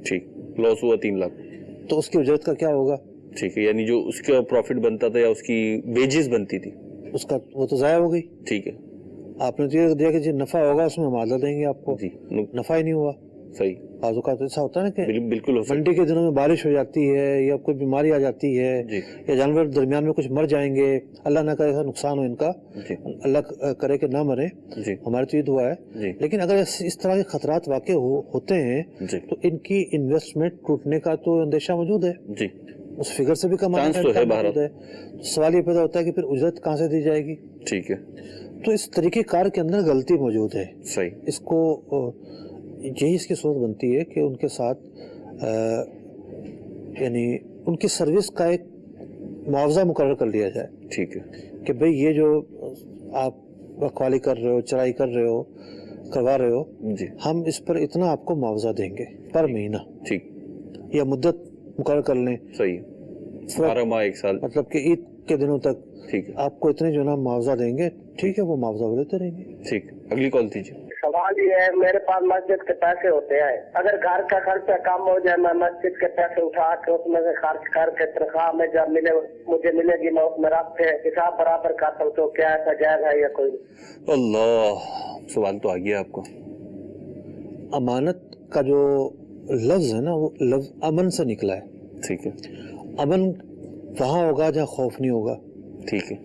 ٹھیک، لاس ہوا 3,00,000، تو اس کی اجرت کا کیا ہوگا؟ ٹھیک ہے، یعنی جو اس کا پروفٹ بنتا تھا یا اس کی ویجز بنتی تھی اس کا وہ تو ضائع ہو گئی، ٹھیک ہے، آپ نے تو یہ دیا کہ جی نفع ہوگا اس میں ہم آدھا دیں گے آپ کو، جی، نفع ہی نہیں ہوا، صحیح، بعض اوقات ایسا ہوتا ہے نا کہ بالکل منڈی کے دنوں میں بارش ہو جاتی ہے یا کوئی بیماری آ جاتی ہے یا جانور درمیان میں کچھ مر جائیں گے، اللہ نہ کرے ایسا نقصان ہو ان کا، اللہ کرے کہ نہ مرے، ہماری تو یہ دعا ہے، لیکن اگر اس طرح کے خطرات واقع ہوتے ہیں تو ان کی انویسٹمنٹ ٹوٹنے کا تو اندیشہ موجود ہے، اس فگر سے بھی کمانے کا امکان موجود ہے، سوال یہ پیدا ہوتا ہے کہ پھر اجرت کہاں سے دی جائے گی؟ ٹھیک ہے، تو اس طریقہ کار کے اندر غلطی موجود ہے، صحیح، اس کو یہی اس کی صورت بنتی ہے کہ ان کے ساتھ یعنی ان کی سروس کا ایک معاوضہ مقرر کر لیا جائے. ٹھیک ہے کہ بھئی یہ جو آپ رکھوالی کر رہے ہو، چرائی کر رہے ہو، کروا رہے ہو، جی ہم اس پر اتنا آپ کو معاوضہ دیں گے پر مہینہ. ٹھیک، یا مدت مقرر کر لیں، صحیح، 12 ماہ 1 سال، مطلب کہ عید کے دنوں تک ٹھیک ہے آپ کو اتنے جو نا معاوضہ دیں گے. ٹھیک ہے، وہ معاوضہ وہ لیتے رہیں گے. ٹھیک. اگلی کال دیجیے. سوال یہ ہے، میرے پاس مسجد کے پیسے ہوتے ہیں، اگر گھر کا خرچہ کم ہو جائے میں مسجد کے پیسے اٹھا کے اس میں سے خرچ کر کے تنخواہ میں جب مجھے ملے گی میں اس میں رکھ کے حساب برابر کرتا ہوں، تو کیا ایسا جائز ہے یا کوئی؟ اللہ، سوال تو آ گیا آپ کو. امانت کا جو لفظ ہے نا، وہ لفظ امن سے نکلا ہے. ٹھیک ہے. امن وہاں ہوگا جہاں خوف نہیں ہوگا. ٹھیک ہے.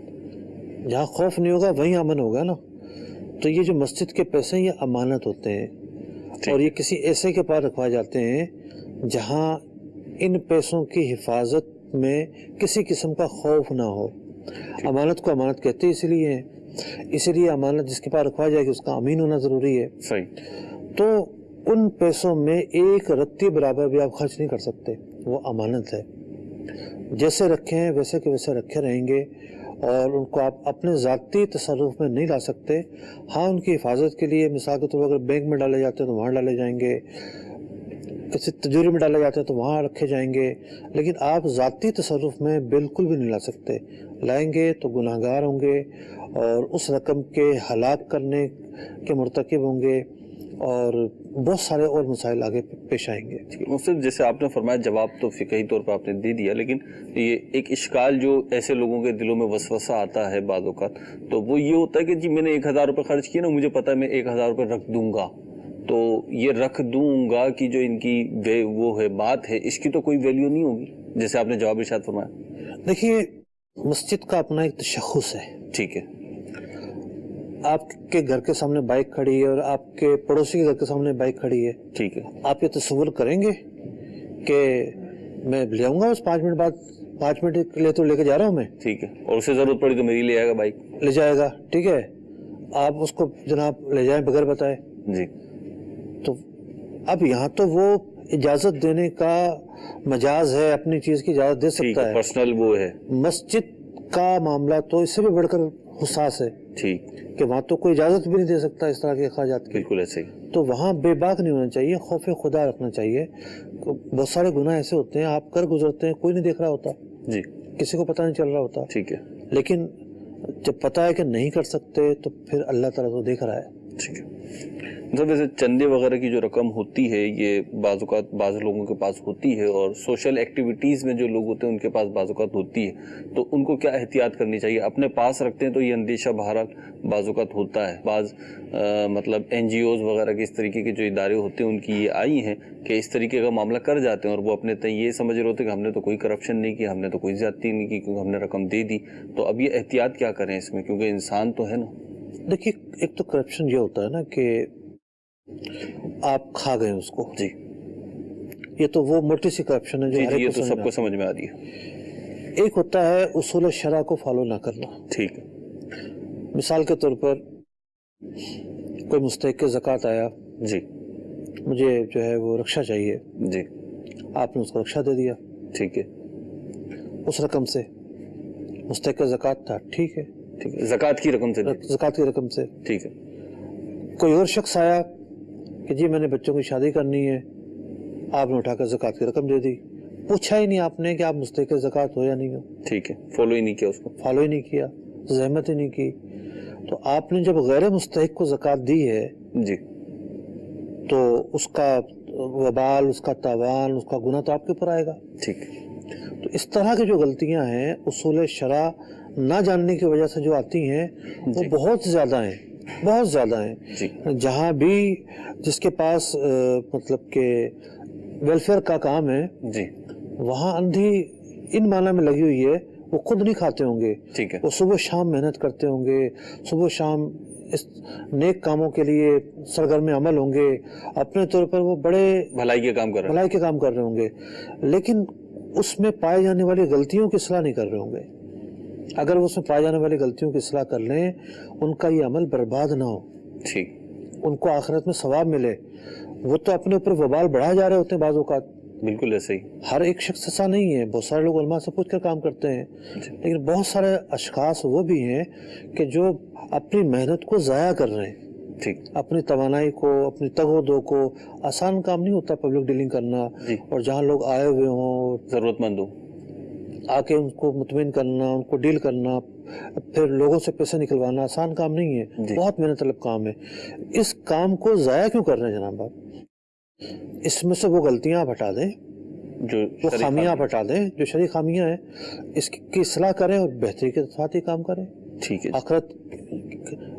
جہاں خوف نہیں ہوگا وہیں امن ہوگا نا. تو یہ جو مسجد کے پیسے یہ امانت ہوتے ہیں، اور یہ کسی ایسے کے پاس رکھوائے جاتے ہیں جہاں ان پیسوں کی حفاظت میں کسی قسم کا خوف نہ ہو. امانت کو امانت کہتے اسی لیے ہیں، اسی لیے امانت جس کے پاس رکھوائی جائے گی اس کا امین ہونا ضروری ہے. صحیح. تو ان پیسوں میں ایک رتی برابر بھی آپ خرچ نہیں کر سکتے، وہ امانت ہے. جیسے رکھے ہیں ویسے کے ویسے رکھے رہیں گے، اور ان کو آپ اپنے ذاتی تصرف میں نہیں لا سکتے. ہاں ان کی حفاظت کے لیے مثال کے طور پر اگر بینک میں ڈالے جاتے ہیں تو وہاں ڈالے جائیں گے، کسی تجوری میں ڈالے جاتے ہیں تو وہاں رکھے جائیں گے، لیکن آپ ذاتی تصرف میں بالکل بھی نہیں لا سکتے. لائیں گے تو گناہ گار ہوں گے اور اس رقم کے ہلاک کرنے کے مرتکب ہوں گے، اور بہت سارے اور مسائل آگے پیش آئیں گے. مفتی جیسے آپ نے فرمایا جواب تو فقہی طور پر آپ نے دے دیا، لیکن یہ ایک اشکال جو ایسے لوگوں کے دلوں میں وسوسہ آتا ہے بعض اوقات، تو وہ یہ ہوتا ہے کہ جی میں نے 1000 روپے خرچ کیے نا، مجھے پتا ہے میں 1000 روپے رکھ دوں گا. تو یہ رکھ دوں گا کی جو ان کی وہ ہے بات ہے، اس کی تو کوئی ویلیو نہیں ہوگی جیسے آپ نے جواب ارشاد فرمایا. دیکھیے مسجد کا اپنا ایک تشخص ہے. ٹھیک ہے. آپ کے گھر کے سامنے بائک کھڑی ہے اور آپ کے پڑوسی کے گھر کے سامنے بائک کھڑی ہے. ٹھیک ہے. آپ یہ تصور کریں گے کہ میں لے آؤں گا اس 5 منٹ بعد، 5 منٹ کے لیے تو لے کے جا رہا ہوں میں. ٹھیک ہے. اور اسے ضرورت پڑی تو میری لے آئے گا بائک، لے جائے گا. ٹھیک ہے. آپ اس کو جناب لے جائیں بغیر بتائے. جی. تو اب یہاں تو وہ اجازت دینے کا مجاز ہے، اپنی چیز کی اجازت دے سکتا ہے، پرسنل وہ ہے. مسجد کا معاملہ تو اس سے بھی بڑھ کر حساس ہے. ٹھیک. کہ وہاں تو کوئی اجازت بھی نہیں دے سکتا اس طرح کے اخراجات کی. بالکل ایسے ہی. تو وہاں بے باک نہیں ہونا چاہیے، خوف خدا رکھنا چاہیے. بہت سارے گناہ ایسے ہوتے ہیں آپ کر گزرتے ہیں، کوئی نہیں دیکھ رہا ہوتا، جی کسی کو پتہ نہیں چل رہا ہوتا. ٹھیک ہے. لیکن جب پتہ ہے کہ نہیں کر سکتے تو پھر اللہ تعالیٰ تو دیکھ رہا ہے. ٹھیک ہے. مطلب ویسے چندے وغیرہ کی جو رقم ہوتی ہے یہ بعض اوقات بعض لوگوں کے پاس ہوتی ہے، اور سوشل ایکٹیویٹیز میں جو لوگ ہوتے ہیں ان کے پاس بعض اوقات ہوتی ہے، تو ان کو کیا احتیاط کرنی چاہیے؟ اپنے پاس رکھتے ہیں تو یہ اندیشہ بہرحال بعض اوقات ہوتا ہے. بعض مطلب NGOs وغیرہ کے اس طریقے کے جو ادارے ہوتے ہیں ان کی یہ آئی ہیں کہ اس طریقے کا معاملہ کر جاتے ہیں، اور وہ اپنے تئیں یہ سمجھ رہے ہوتے ہیں کہ ہم نے تو کوئی کرپشن نہیں کی، ہم نے تو کوئی زیادتی نہیں کی کیونکہ ہم نے رقم دے دی. تو اب یہ احتیاط کیا کریں اس میں، کیونکہ انسان تو ہے نا. دیکھیے ایک تو کرپشن یہ ہوتا ہے نا کہ آپ کھا گئے اس کو. جی. یہ تو وہ موٹی سی کرپشن ہے جو جی یہ تو سب کو سمجھ میں آ رہی ہے. ایک ہوتا ہے اصول شرع کو فالو نہ کرنا. ٹھیک ہے. مثال کے طور پر کوئی مستحق زکوٰۃ آیا، جی مجھے جو ہے وہ رکشہ چاہیے، جی آپ نے اس کو رکشہ دے دیا. ٹھیک ہے. اس رقم سے مستحق زکوٰۃ تھا. ٹھیک ہے. ٹھیک ہے. زکوٰۃ کی رقم سے. زکوٰۃ کی رقم سے. ٹھیک ہے. کوئی اور شخص آیا کہ جی میں نے بچوں کی شادی کرنی ہے، آپ نے اٹھا کر زکوٰۃ کی رقم دے دی، پوچھا ہی نہیں آپ نے کہ آپ مستحق زکوٰۃ ہو یا نہیں ہو. ٹھیک ہے. فالو ہی نہیں کیا اس کو. فالو ہی نہیں کیا، زحمت ہی نہیں کی. تو آپ نے جب غیر مستحق کو زکوٰۃ دی ہے جی تو اس کا وبال، اس کا تاوان، اس کا گناہ تو آپ کے اوپر آئے گا. ٹھیک. تو اس طرح کی جو غلطیاں ہیں اصول شرع نہ جاننے کی وجہ سے جو آتی ہیں وہ بہت زیادہ ہیں، بہت زیادہ ہیں. جی. جہاں بھی جس کے پاس مطلب کہ ویلفیئر کا کام ہے جی وہاں اندھی ان معنی میں لگی ہوئی ہے، وہ خود نہیں کھاتے ہوں گے. ٹھیک ہے. وہ صبح شام محنت کرتے ہوں گے، صبح شام اس نیک کاموں کے لیے سرگرم عمل ہوں گے، اپنے طور پر وہ بڑے بھلائی کے کام کر رہے ہوں گے، لیکن اس میں پائے جانے والی غلطیوں کی اصلاح نہیں کر رہے ہوں گے. اگر وہ اس میں پائے جانے والی غلطیوں کی اصلاح کر لیں، ان کا یہ عمل برباد نہ ہو، ٹھیک، ان کو آخرت میں ثواب ملے. وہ تو اپنے اوپر وبال بڑھائے جا رہے ہوتے ہیں بعض اوقات. بالکل ایسے ہی. ہر ایک شخص ایسا نہیں ہے، بہت سارے لوگ علماء سے پوچھ کر کام کرتے ہیں، لیکن بہت سارے اشخاص وہ بھی ہیں کہ جو اپنی محنت کو ضائع کر رہے ہیں، ٹھیک، اپنی توانائی کو، اپنی تگ و دو کو. آسان کام نہیں ہوتا پبلک ڈیلنگ کرنا، اور جہاں لوگ آئے ہوئے ہوں، ضرورت مند ہو، آ کے ان کو مطمئن کرنا، ان کو ڈیل کرنا، پھر لوگوں سے پیسے نکلوانا آسان کام نہیں ہے، بہت محنت طلب کام ہے. اس کام کو ضائع کیوں کر رہے ہیں جناب آپ؟ اس میں سے وہ غلطیاں آپ ہٹا دیں، جو خامیاں آپ ہٹا دیں، جو شرعی خامیاں ہیں، اس کی اصلاح کریں اور بہتری کے ساتھ ہی کام کریں. ٹھیک ہے، آخرت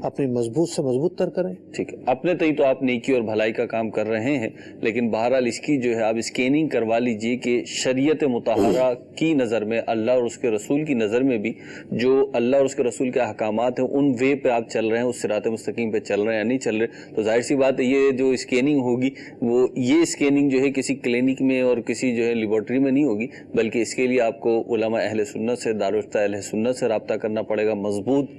اپنی مضبوط سے مضبوط تر کریں. ٹھیک ہے. اپنے تئی تو آپ نیکی اور بھلائی کا کام کر رہے ہیں، لیکن بہرحال اس کی جو ہے آپ اسکیننگ کروا لیجئے کہ شریعت مطہرہ کی نظر میں، اللہ اور اس کے رسول کی نظر میں بھی جو اللہ اور اس کے رسول کے احکامات ہیں ان وے پہ آپ چل رہے ہیں، اس صراط مستقیم پہ چل رہے ہیں یا نہیں چل رہے. تو ظاہر سی بات ہے یہ جو اسکیننگ ہوگی وہ یہ اسکیننگ جو ہے کسی کلینک میں اور کسی جو ہے لیبارٹری میں نہیں ہوگی، بلکہ اس کے لیے آپ کو علماء اہل سنت سے، دارالفتہ اہل سنت سے رابطہ کرنا پڑے گا، مضبوط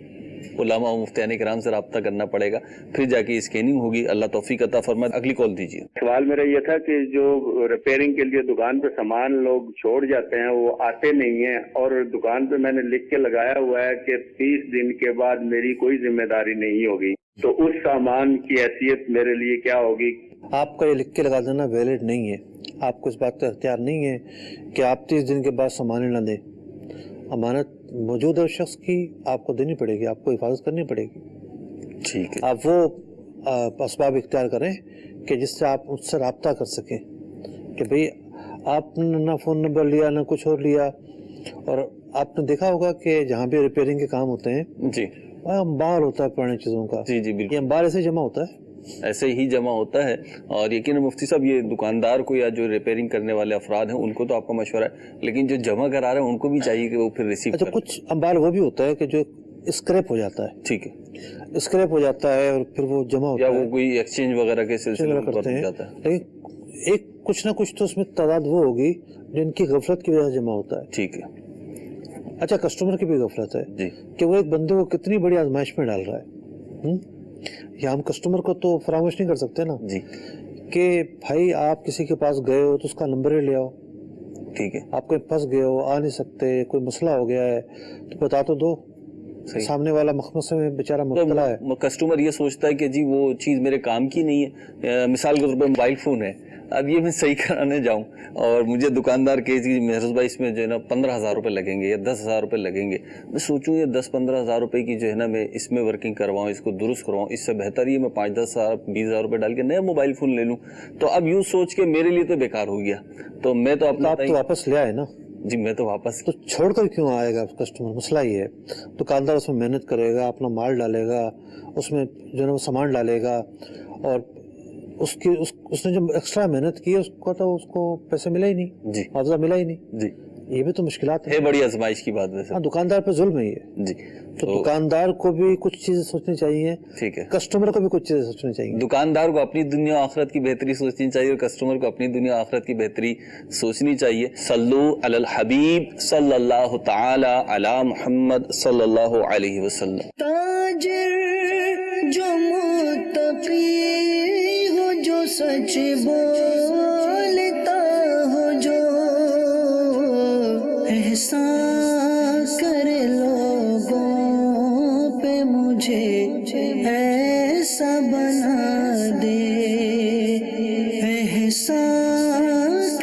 علماء و مفتیان کرام سے رابطہ کرنا پڑے گا، پھر جا کے اسکیننگ ہوگی. اللہ توفیق عطا فرمائے. اگلی کال دیجیے. سوال میرا یہ تھا کہ جو ریپیئرنگ کے لیے دکان پہ سامان لوگ چھوڑ جاتے ہیں وہ آتے نہیں ہیں، اور دکان پہ میں نے لکھ کے لگایا ہوا ہے کہ 30 دن کے بعد میری کوئی ذمہ داری نہیں ہوگی، تو اس سامان کی حیثیت میرے لیے کیا ہوگی؟ آپ کا یہ لکھ کے لگا دینا ویلڈ نہیں ہے. آپ کو اس بات کا اختیار نہیں ہے کہ آپ 30 دن کے بعد سامان نہ دیں. امانت موجود ہے اس شخص کی، آپ کو دینی پڑے گی، آپ کو حفاظت کرنی پڑے گی. ٹھیک ہے. آپ وہ اسباب اختیار کریں کہ جس سے آپ اس سے رابطہ کر سکیں کہ بھئی آپ نے نہ فون نمبر لیا نہ کچھ اور لیا. اور آپ نے دیکھا ہوگا کہ جہاں بھی ریپیئرنگ کے کام ہوتے ہیں جی انبار ہوتا ہے پرانے چیزوں کا. جی بالکل، یہ انبار ایسے جمع ہوتا ہے، ایسے ہی جمع ہوتا ہے. اور یقیناً مفتی صاحب یہ دکاندار کو یا جو ریپیئرنگ کرنے والے افراد ہیں ان کو تو آپ کا مشورہ ہے، لیکن جو جمع کرا رہے ہیں ان کو بھی چاہیے کہ وہ پھر ریسیو کریں. اچھا، کچھ انبار وہ بھی ہوتا ہے کہ جو اسکریپ ہو جاتا ہے. ٹھیک ہے، اسکریپ ہو جاتا ہے اور پھر وہ جمع ہوتا یا ہے، وہ کوئی ایکسچینج وغیرہ کے سلسلے میں کرتے ہیں. جاتا ہے. لیکن ایک کچھ نہ کچھ تو اس میں تعداد وہ ہوگی جو ان کی غفلت کی وجہ سے جمع ہوتا ہے. ٹھیک ہے. اچھا، کسٹمر کی بھی غفلت ہے جی کہ وہ ایک بندے کو کتنی بڑی آزمائش میں ڈال رہا ہے. یا ہم کسٹمر کو تو فراموش نہیں کر سکتے نا جی کہ بھائی آپ کسی کے پاس گئے ہو تو اس کا نمبر ہی لے آؤ. ٹھیک ہے، آپ کہیں پھنس گئے ہو، آ نہیں سکتے، کوئی مسئلہ ہو گیا ہے تو بتا تو دو. سامنے والا مخمصے میں بیچارہ مبتلا ہے. کسٹمر یہ سوچتا ہے کہ جی وہ چیز میرے کام کی نہیں ہے. مثال کے طور پہ موبائل فون ہے، اب یہ میں صحیح کرانے جاؤں اور مجھے دکاندار کہے کہ مہرز بھائی اس میں جو ہے نا 15,000 روپے لگیں گے یا 10,000 روپے لگیں گے. میں سوچوں یہ 10-15,000 روپے کی جو ہے نا میں اس میں ورکنگ کرواؤں، اس کو درست کرواؤں، اس سے بہتر یہ میں 5-10,000-20,000 روپے ڈال کے نیا موبائل فون لے لوں. تو اب یوں سوچ کے میرے لیے تو بیکار ہو گیا. تو میں تو اپنا آپ تو واپس لے آئے نا. جی میں تو واپس تو چھوڑ کر کیوں آئے گا کسٹمر؟ مسئلہ یہ ہے. دکاندار اس میں محنت کرے گا، اپنا مال ڈالے گا، اس میں جو ہے نا سامان ڈالے گا، اور اس نے جب ایکسٹرا محنت کی اس کو تو اس کو پیسے ملا ہی نہیں، جی معاوضہ ملا ہی نہیں. جی یہ بھی تو مشکلات ہے، بڑی آزمائش کی بات ہے. ہاں، دکاندار پہ ظلم ہے یہ. جی تو دکاندار کو بھی کچھ چیزیں سوچنی چاہیے. ٹھیک ہے، کسٹمر کو بھی کچھ چیزیں سوچنی چاہیے. دکاندار کو اپنی دنیا آخرت کی بہتری سوچنی چاہیے اور کسٹمر کو اپنی دنیا آخرت کی بہتری سوچنی چاہیے. صلو علی الحبیب صلی اللہ تعالی علی محمد صلی اللہ علیہ وسلم. تاجر جو متقی ہو، جو سچ بولتا ہو، جو احسان کرے لوگوں پہ، مجھے ایسا بنا دے. احسان